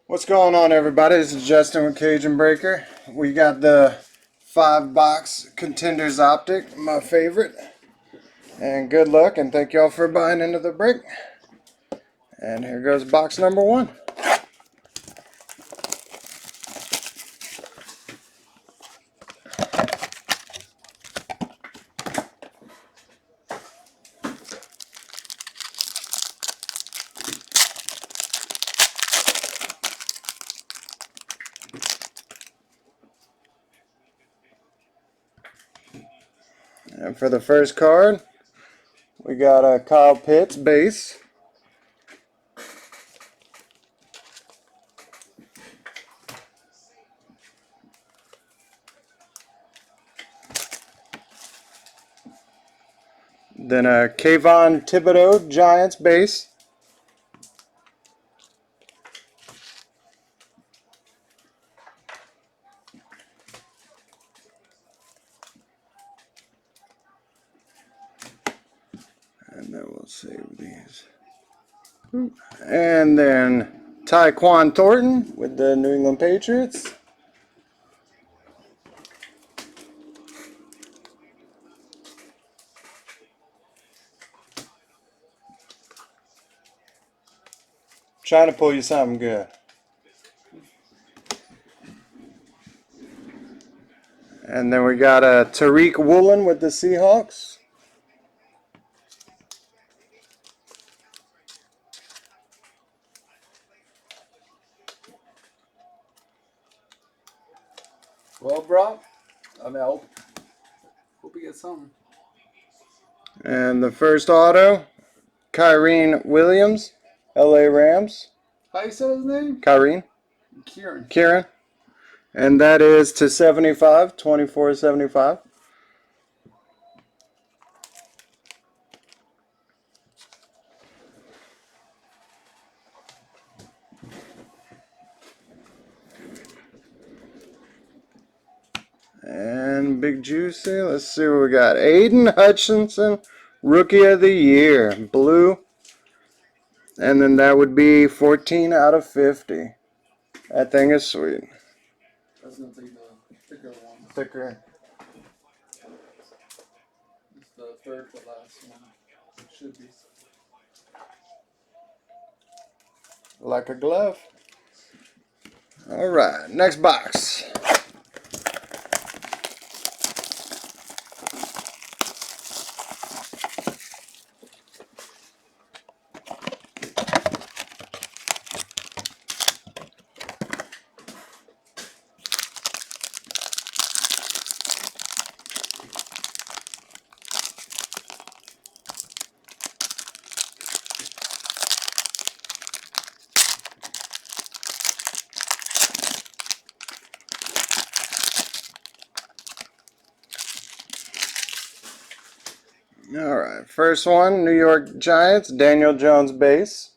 What's going on, everybody? This is Justin with Cajunbreaker. We got the 5-box Contenders Optic, my favorite. And good luck, and thank y'all for buying into the break. And here goes box number 1. And for the first card, we got a Kyle Pitts base. Then a Kayvon Thibodeau Giants base. And then we'll save these. And then Tyquan Thornton with the New England Patriots. Trying to pull you something good. And then we got a Tariq Woolen with the Seahawks. Well, bro, I hope we get something. And the first auto, Kyrene Williams, LA Rams. How you say his name? Kyrene. Kieran. And that is to 75, 24.75. And Big Juicy, let's see what we got. Aiden Hutchinson, Rookie of the Year, blue. And then that would be 14 out of 50. That thing is sweet. That's gonna take the thicker one. Thicker. It's the third to last one. It should be. Like a glove. Alright, next box. Alright, first one, New York Giants, Daniel Jones base.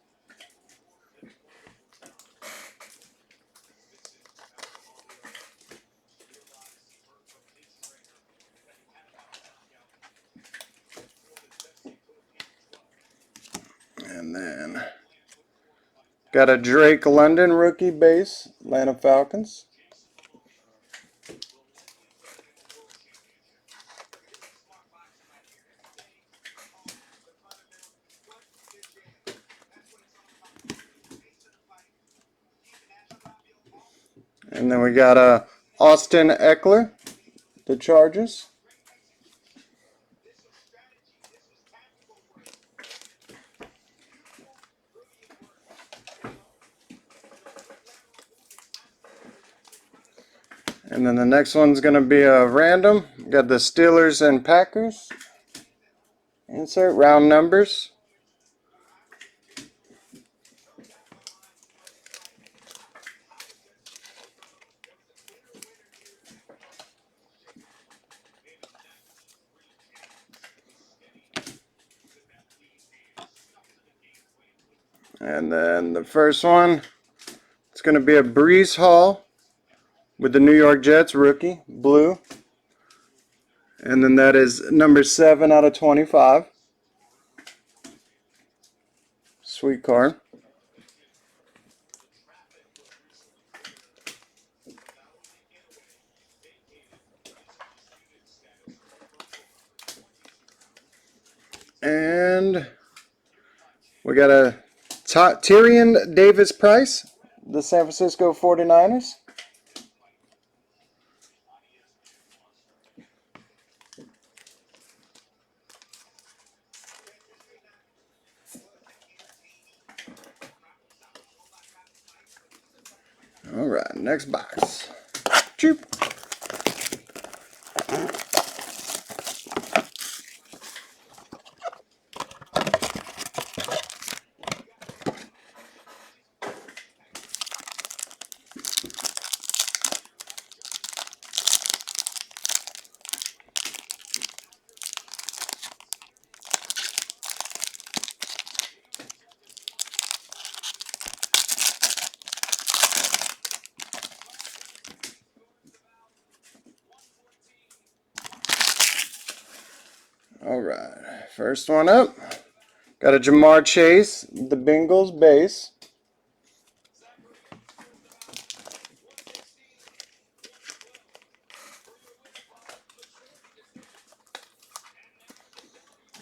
And then got a Drake London rookie base, Atlanta Falcons. And then we got a Austin Eckler, the Chargers. And then the next one's going to be a random. Got the Steelers and Packers. Insert round numbers. And then the first one, it's going to be a Breece Hall with the New York Jets rookie, blue. And then that is number 7 out of 25. Sweet card. And we got a Tyrion Davis Price, the San Francisco 49ers. All right, next box. Choop. All right, first one up. Got a Jamar Chase, the Bengals base.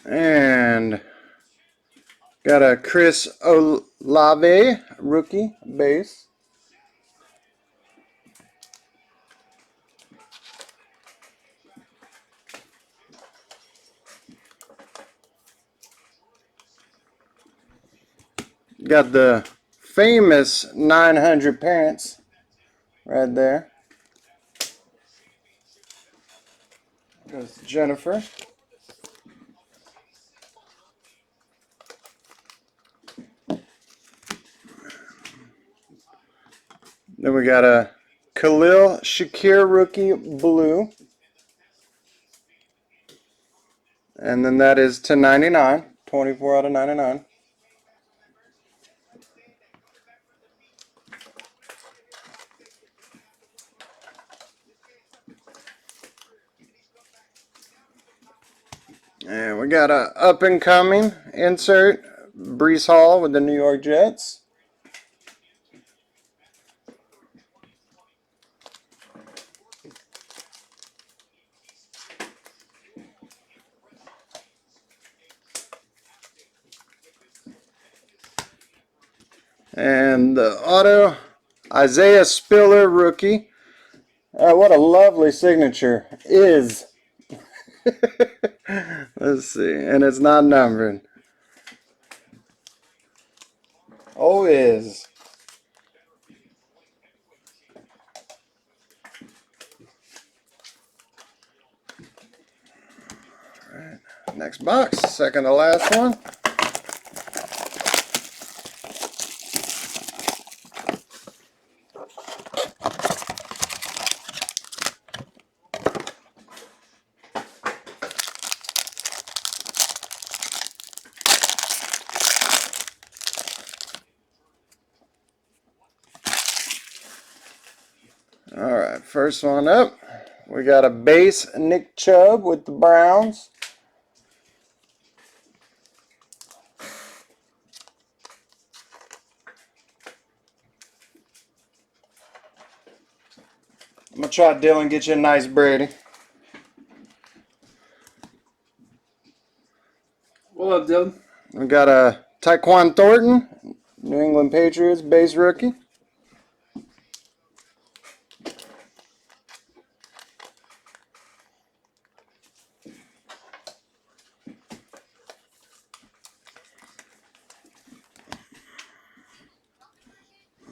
And got a Chris Olave, rookie base. Got the famous 900 parents right there. Goes Jennifer. Then we got a Khalil Shakir rookie blue. And then that is to 99. 24 out of 99. And we got a up and coming insert, Brees Hall with the New York Jets. And the auto, Isaiah Spiller rookie. What a lovely signature. Is. Let's see. And it's not numbered. Oh, is. All right. Next box. Second to last one. All right, first one up. We got a base Nick Chubb with the Browns. I'm going to try Dylan, get you a nice Brady. What up, Dylan? We got a Tyquan Thornton, New England Patriots base rookie.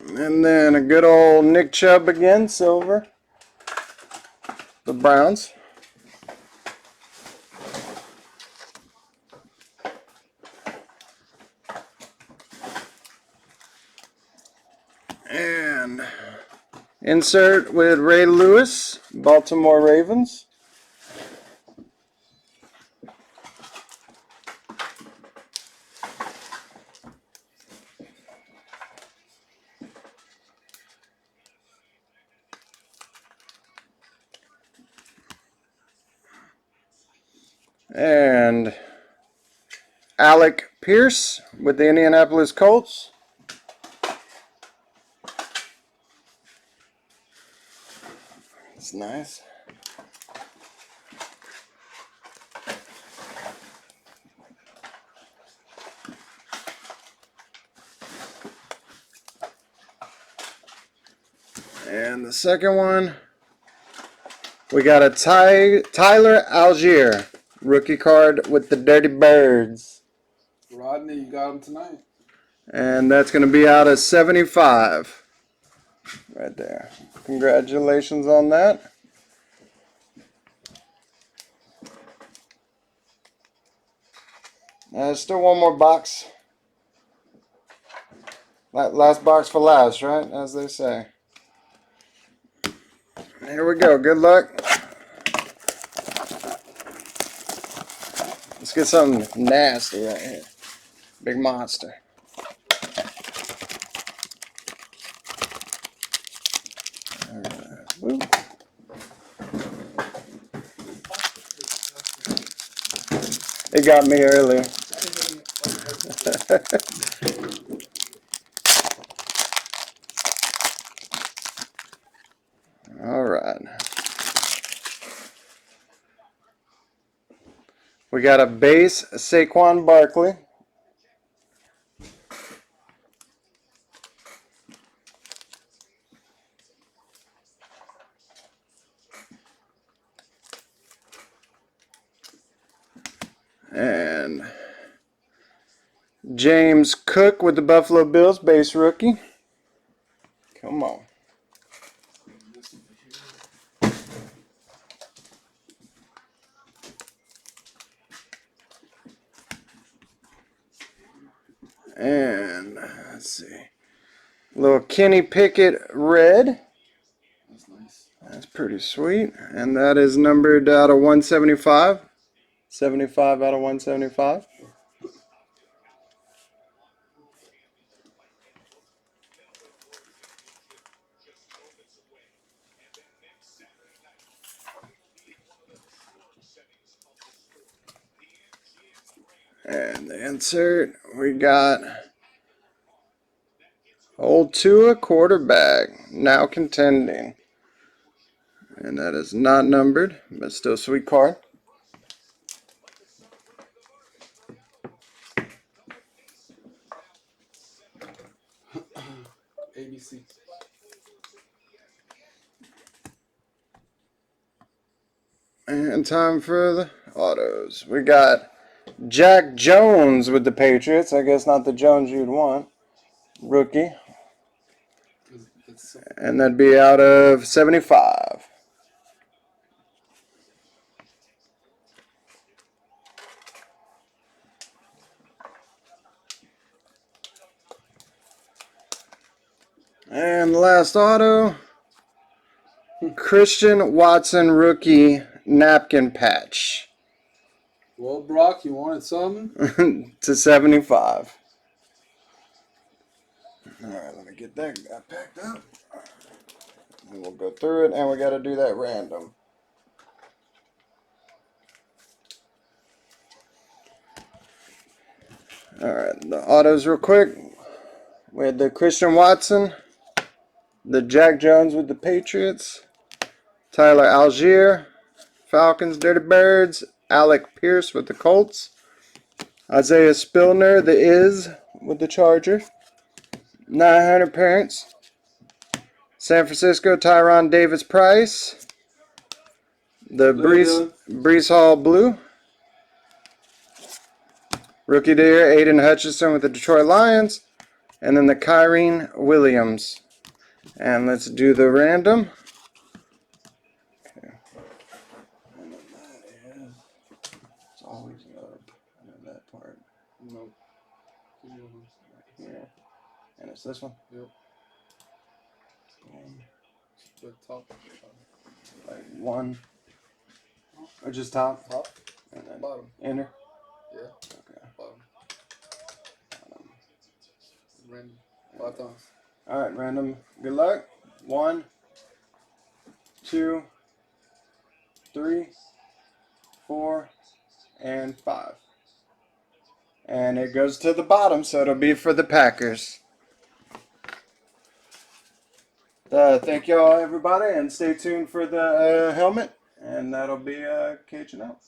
And then a good old Nick Chubb again, silver. The Browns. And insert with Ray Lewis, Baltimore Ravens. And Alec Pierce with the Indianapolis Colts. That's nice. And the second one, we got a Tyler Algier rookie card with the Dirty Birds. Rodney, you got him tonight. And that's going to be out of 75. Right there. Congratulations on that. There's still one more box. Last box for last, right? As they say. Here we go. Good luck. Let's get something nasty right here. Big monster. Alright. Woo. It got me earlier. Alright. We got a base Saquon Barkley. And James Cook with the Buffalo Bills, base rookie. Come on. And let's see. Little Kenny Pickett red. That's nice. That's pretty sweet. And that is numbered out of 175. 75 out of 175. And the insert, we got old Tua quarterback, now contending. And that is not numbered, but still a sweet card. ABC. And time for the autos. We got Jack Jones with the Patriots. I guess not the Jones you'd want. Rookie. And that'd be out of 75. And the last auto, Christian Watson rookie napkin patch. Well, Brock, you wanted something? To 75. Alright, let me get that guy packed up. And we'll go through it, and we got to do that random. Alright, the autos real quick. We had the Christian Watson, the Jack Jones with the Patriots, Tyler Algier, Falcons, Dirty Birds, Alec Pierce with the Colts, Isaiah Spillner, the Is with the Chargers, 900 Parents, San Francisco, Tyron Davis Price, the Brees Hall Blue, Rookie of the Year, Aiden Hutchinson with the Detroit Lions, and then the Kyrene Williams. And let's do the random. Okay. And then that is, it's always up. And then that part. Nope. Right here. And it's this one. Yep. Boom. The top. Like one. Or just top? Top. And then Bottom. enter. Yeah. Okay. Bottom. Random. 5 times. Alright, random. Good luck. 1, 2, 3, 4, and 5. And it goes to the bottom, so it'll be for the Packers. Thank y'all, everybody, and stay tuned for the helmet, and that'll be Cajun out.